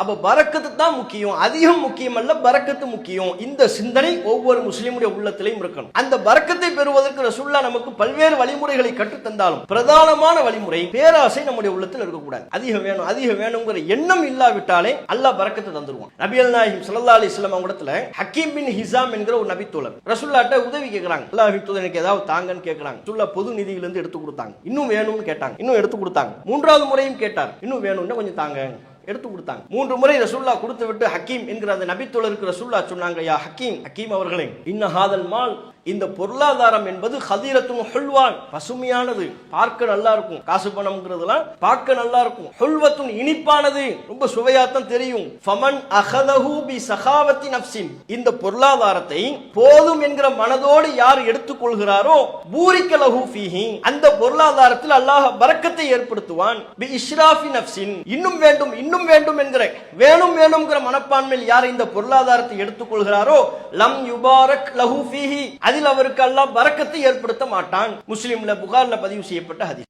அப்ப பரக்கத்து தான் முக்கியம், அதிகம் முக்கியம் அல்ல, பரக்கத்து முக்கியம். இந்த சிந்தனை ஒவ்வொரு முஸ்லிமுடைய உள்ளத்திலையும் இருக்கணும். அந்த பரக்கத்தை பெறுவதற்கு ரசூலுல்லாஹ் நமக்கு பல்வேறு வழிமுறைகளை கற்றுத் தந்தாலும் பிரதானமான வழிமுறை பேராசை நம்முடைய உள்ளத்தில் இருக்கக்கூடாது. அதிகம் வேணும் அதிகம் வேணுங்கிற எண்ணம் இல்லாவிட்டாலே அல்லாஹ் பரக்கத்தை தந்துருவான். நபிகள் நாயகம் ஸல்லல்லாஹு அலைஹி வஸல்லம் அவங்களிடத்துல ஹக்கீம் பின் ஹிஸாம் என்கிற ஒரு நபி தோழர் ரசூலுல்லாஹ்ட்ட உதவி கேட்கறாங்க. அல்லாஹ்வின் தூதர் எனக்கு ஏதாவது தாங்கன்னு கேட்கறாங்க. ரசூலுல்லாஹ் பொது நிதியிலிருந்து எடுத்து கொடுத்தாங்க. இன்னும் வேணும்னு கேட்டாங்க, இன்னும் எடுத்து கொடுத்தாங்க. மூன்றாவது முறையும் கேட்டார், இன்னும் வேணும்னா கொஞ்சம் தாங்க, எடுத்து கொடுத்தாங்க. 3 முறை ரசூலுல்லாஹ் கொடுத்து விட்டு ஹக்கீம் என்கிற அந்த நபி தோழருக்கு ரசூலுல்லாஹ் சொன்னாங்க, யா ஹக்கீம், ஹக்கீம் அவர்களே, இன்ன ஹாதல் மால், இந்த பொருளாதாரம் என்பது ஹதீரத்துன் ஹுல்வான், பசுமையானது, பார்க்க நல்லா இருக்கும். காசு பணம்ங்கிறதுலாம் பார்க்க நல்லா இருக்கும். ஹுல்வத்துன், இனிப்பானது, ரொம்ப சுவையாத்தான் தெரியும். ஃபமன் அஹதஹு பி சகாவத்தி நஃப்ஸின், இந்த பொருளாதாரத்தை போதும் என்கிற மனதோடு யார் எடுத்துக்கொள்கிறாரோ பூரிக்க லஹு ஃபீஹி, அந்த பொருளாதாரத்தில் அல்லாஹ் பரக்கத்தை ஏற்படுத்துவான். பி இஸ்ராஃபி நஃப்ஸின், இன்னும் வேண்டும் இன்னும் வேண்டும் என்கிற வேணும் வேணும்ங்கிற மனப்பான்மையில் யார் இந்த பொருளாதாரத்தை எடுத்துக்கொள்கிறாரோ லம் யுபாரக் லஹு ஃபீஹி, அதில் அவருக்கு அல்லாஹ் பரக்கத்தை ஏற்படுத்த மாட்டான். முஸ்லிம்ல புகார்ல பதிவு செய்யப்பட்ட ஹதீஸ்.